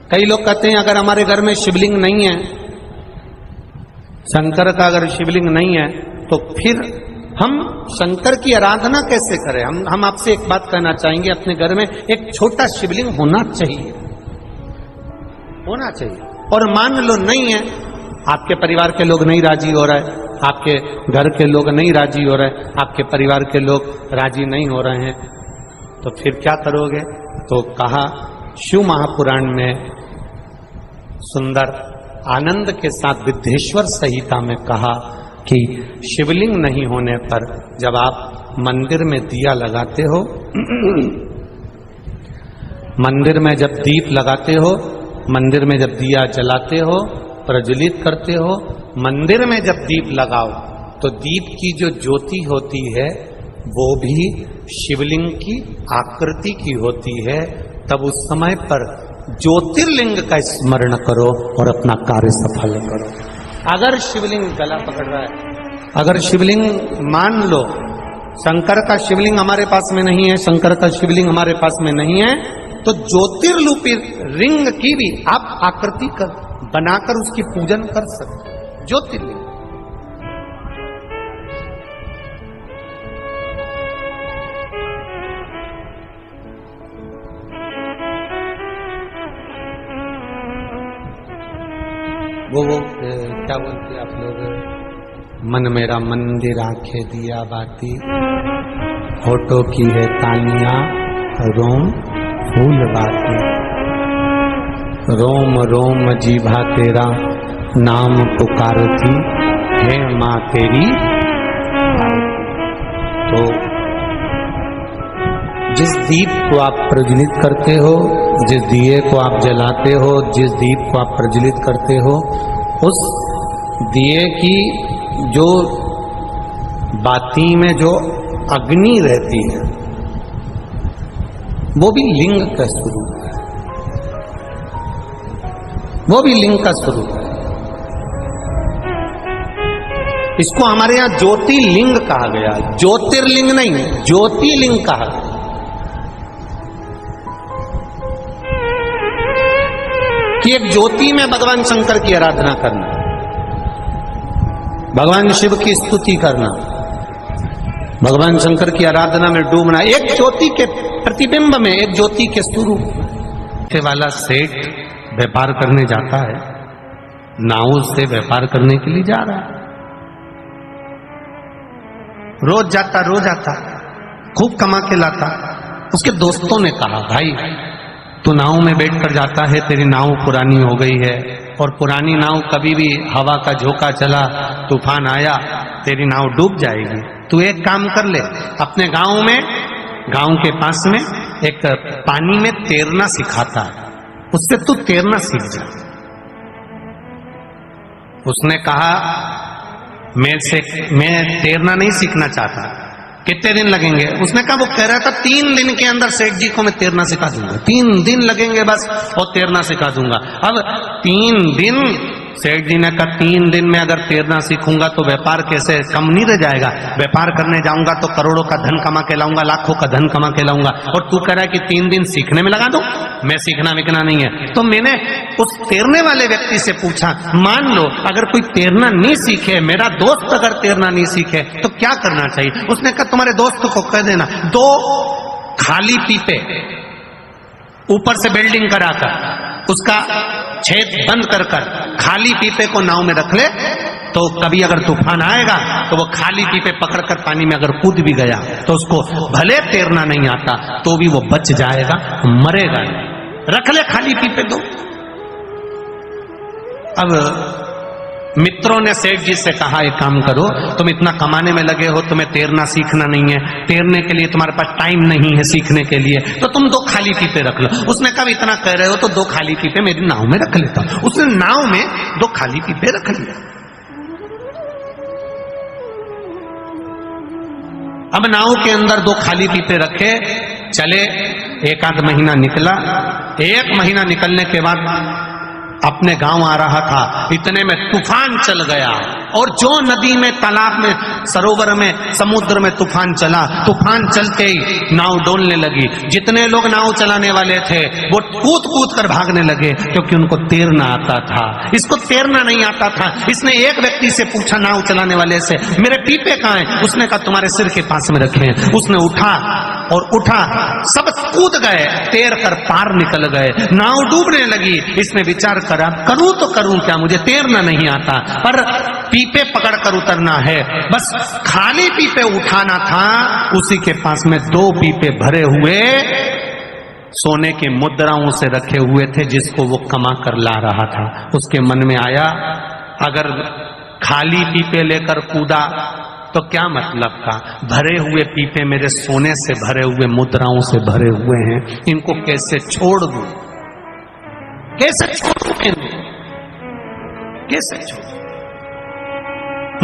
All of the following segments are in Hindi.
कई लोग कहते हैं अगर हमारे घर में शिवलिंग नहीं है, शंकर का अगर शिवलिंग नहीं है, तो फिर हम शंकर की आराधना कैसे करें? हम आपसे एक बात कहना चाहेंगे, अपने घर में एक छोटा शिवलिंग होना चाहिए, होना चाहिए। और मान लो नहीं है, आपके परिवार के लोग नहीं राजी हो रहे, आपके घर के लोग नहीं राजी हो रहे, आपके परिवार के लोग राजी नहीं हो रहे हैं, तो फिर क्या करोगे? तो कहा शिव महापुराण में सुंदर आनंद के साथ विद्येश्वर संहिता में कहा कि शिवलिंग नहीं होने पर जब आप मंदिर में दिया लगाते हो, मंदिर में जब दीप लगाते हो, मंदिर में जब दिया जलाते हो, प्रज्वलित करते हो, मंदिर में जब दीप लगाओ तो दीप की जो ज्योति होती है वो भी शिवलिंग की आकृति की होती है। तब उस समय पर ज्योतिर्लिंग का स्मरण करो और अपना कार्य सफल करो। अगर शिवलिंग गला पकड़ रहा है, अगर शिवलिंग मान लो शंकर का शिवलिंग हमारे पास में नहीं है, शंकर का शिवलिंग हमारे पास में नहीं है, तो ज्योतिर्लिपि रिंग की भी आप आकृति कर बनाकर उसकी पूजन कर सकते हैं। ज्योतिर्लिंग वो क्या बोलते आप लोग, मन मेरा मंदिर आंखें दिया बाती, होठों की है तालियां रोम फूल बाती, रोम रोम जीभा तेरा नाम पुकारती है माँ तेरी। तो जिस दीप को आप प्रज्वलित करते हो, जिस दिए को आप जलाते हो, जिस दीप को आप प्रज्वलित करते हो, उस दिए की जो बाती में जो अग्नि रहती है वो भी लिंग का स्वरूप है, वो भी लिंग का स्वरूप है। इसको हमारे यहां ज्योतिर्लिंग कहा गया, ज्योतिर्लिंग नहीं, ज्योतिर्लिंग कहा गया। कि एक ज्योति में भगवान शंकर की आराधना करना, भगवान शिव की स्तुति करना, भगवान शंकर की आराधना में डूबना, एक ज्योति के प्रतिबिंब में, एक ज्योति के स्वरूप वाला सेठ व्यापार करने जाता है, नाव से व्यापार करने के लिए जा रहा है, रोज जाता, खूब कमा के लाता। उसके दोस्तों ने कहा भाई तू नाव में बैठकर जाता है, तेरी नाव पुरानी हो गई है, और पुरानी नाव कभी भी हवा का झोंका चला, तूफान आया, तेरी नाव डूब जाएगी। तू एक काम कर ले, अपने गांव में, गांव के पास में एक पानी में तैरना सिखाता है, उससे तू तैरना सीख जा। उसने कहा मैं तैरना नहीं सीखना चाहता, कितने दिन लगेंगे? उसने कहा, वो कह रहा था 3 दिन के अंदर सेठ जी को मैं तैरना सिखा दूंगा, 3 दिन लगेंगे बस और तैरना सिखा दूंगा। अब 3 दिन, सेठ जी ने कहा 3 दिन में अगर तैरना सीखूंगा तो व्यापार कैसे कम नहीं रह जाएगा, व्यापार करने जाऊंगा तो करोड़ों का धन कमा के लाऊंगा, लाखों का धन कमा के लाऊंगा, और तू कह रहा है कि 3 दिन सीखने में लगा दूं? मैं सीखना विकना नहीं है। तो मैंने उस तैरने वाले व्यक्ति से पूछा, मान लो अगर कोई तैरना नहीं सीखे, मेरा दोस्त अगर तैरना नहीं सीखे तो क्या करना चाहिए? उसने कहा तुम्हारे दोस्त को कह देना 2 खाली पीपे ऊपर से बिल्डिंग कराकर उसका छेद बंद कर खाली पीपे को नाव में रख ले, तो कभी अगर तूफान आएगा तो वो खाली पीपे पकड़कर पानी में अगर कूद भी गया तो उसको भले तैरना नहीं आता तो भी वो बच जाएगा, मरेगा नहीं। रख ले खाली पीपे दो। अब मित्रों ने सेठ जी से कहा, एक काम करो, तुम इतना कमाने में लगे हो, तुम्हें तैरना सीखना नहीं है, तैरने के लिए तुम्हारे पास टाइम नहीं है सीखने के लिए, तो तुम 2 खाली पीपे रख लो। उसने कहा इतना कह रहे हो तो 2 खाली पीपे मेरी नाव में रख लेता हूं। उसने नाव में 2 खाली पीपे रख लिया। अब नाव के अंदर 2 खाली पीपे रखे, चले, 1 आध महीना निकला। 1 महीना निकलने के बाद अपने गांव आ रहा था, इतने में तूफान चल गया। और जो नदी में, तालाब में, सरोवर में, समुद्र में तूफान चला, तूफान चलते ही नाव डोलने लगी। जितने लोग नाव चलाने वाले थे वो कूद कूद कर भागने लगे, क्योंकि उनको तैरना आता था। इसको तैरना नहीं आता था। इसने एक व्यक्ति से पूछा, नाव चलाने वाले से, मेरे पीपे कहाँ हैं? उसने कहा तुम्हारे सिर के पास में रखे हैं। उसने उठा, सब कूद गए, तैर कर पार निकल गए। नाव डूबने लगी। इसने विचार करा, करूं तो करूं क्या, मुझे तैरना नहीं आता, पर पीपे पकड़कर उतरना है। बस खाली पीपे उठाना था। उसी के पास में 2 पीपे भरे हुए सोने की मुद्राओं से रखे हुए थे, जिसको वो कमा कर ला रहा था। उसके मन में आया, अगर खाली पीपे लेकर कूदा तो क्या मतलब था? भरे हुए पीपे मेरे सोने से भरे हुए, मुद्राओं से भरे हुए हैं, इनको कैसे छोड़ दूं? कैसे छोड़ूं? कैसे छोड़ूं?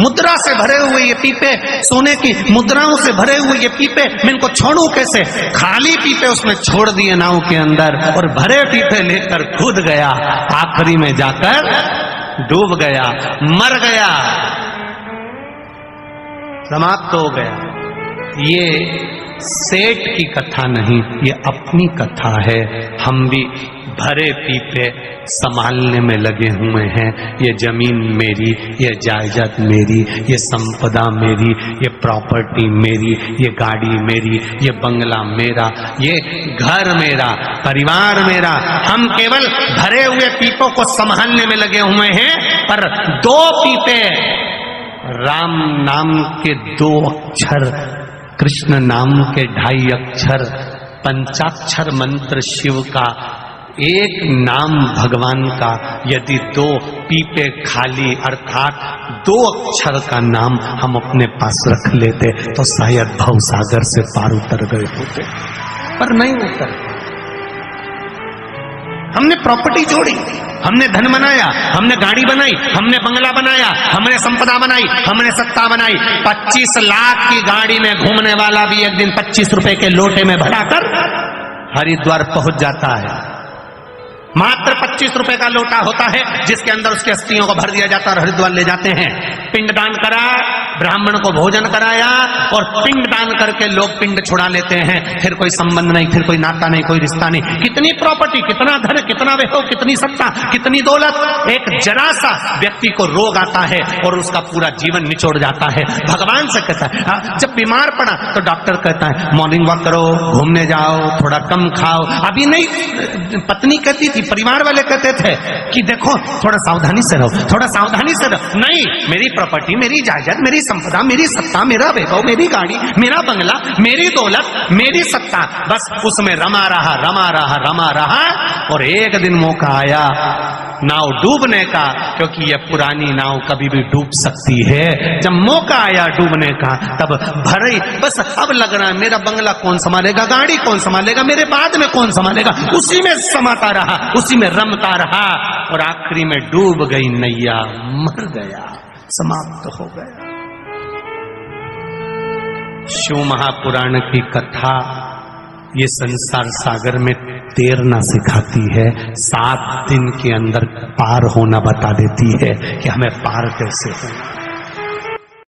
मुद्रा से भरे हुए ये पीपे, सोने की मुद्राओं से भरे हुए ये पीपे, मैं इनको छोड़ूं कैसे? खाली पीपे उसने छोड़ दिए नाव के अंदर, और भरे पीपे लेकर कूद गया। आखिरी में जाकर डूब गया, मर गया, समाप्त हो गया। ये सेठ की कथा नहीं, ये अपनी कथा है। हम भी भरे पीपे संभालने में लगे हुए हैं। ये जमीन मेरी, ये जायदाद मेरी, ये संपदा मेरी, ये प्रॉपर्टी मेरी, ये गाड़ी मेरी, ये बंगला मेरा, ये घर मेरा, परिवार मेरा। हम केवल भरे हुए पीपों को संभालने में लगे हुए हैं, पर 2 पीपे, राम नाम के 2 अक्षर, कृष्ण नाम के 2.5 अक्षर, पंचाक्षर मंत्र शिव का, 1 नाम भगवान का, यदि 2 पीपे खाली अर्थात 2 अक्षर का नाम हम अपने पास रख लेते तो शायद भवसागर से पार उतर गए होते, पर नहीं उतर। हमने प्रॉपर्टी जोड़ी, हमने धन बनाया, हमने गाड़ी बनाई, हमने बंगला बनाया, हमने संपदा बनाई, हमने सत्ता बनाई। 25 लाख की गाड़ी में घूमने वाला भी एक दिन 25 रुपए के लोटे में भराकर हरिद्वार पहुंच जाता है। मात्र 25 रुपए का लोटा होता है, जिसके अंदर उसकी अस्थियों को भर दिया जाता है और हरिद्वार ले जाते हैं। पिंडदान करा, ब्राह्मण को भोजन कराया, और पिंडदान करके लोग पिंड छुड़ा लेते हैं। फिर कोई संबंध नहीं, फिर कोई नाता नहीं, कोई रिश्ता नहीं। कितनी प्रॉपर्टी, कितना धन, कितना वैभव, कितनी सत्ता, कितनी दौलत। एक जरा सा व्यक्ति को रोग आता है और उसका पूरा जीवन निचोड़ जाता है। भगवान से कहता है, जब बीमार पड़ा तो डॉक्टर कहता है मॉर्निंग वॉक करो, घूमने जाओ, थोड़ा कम खाओ। अभी नहीं, पत्नी कहती थी, परिवार वाले कहते थे कि देखो थोड़ा सावधानी से रहो, थोड़ा सावधानी से रहो। नहीं, मेरी प्रॉपर्टी, मेरी जायदाद, मेरी संपदा, मेरी सत्ता, मेरा वैभव, मेरी गाड़ी, मेरा बंगला, मेरी दौलत, मेरी सत्ता, बस उसमें रमा रहा, रमा रहा, रमा रहा। और एक दिन मौका आया नाव डूबने का, क्योंकि यह पुरानी नाव कभी भी डूब सकती है। जब मौका आया डूबने का, तब भरे, बस अब लग रहा है मेरा बंगला कौन संभालेगा, गाड़ी कौन संभालेगा, मेरे बाद में कौन संभालेगा। उसी में समाता रहा, उसी में रमता रहा, और आखिरी में डूब गई नैया, मर गया, समाप्त हो गया। शिव महापुराण की कथा ये संसार सागर में तैरना सिखाती है, 7 दिन के अंदर पार होना बता देती है कि हमें पार कैसे होना।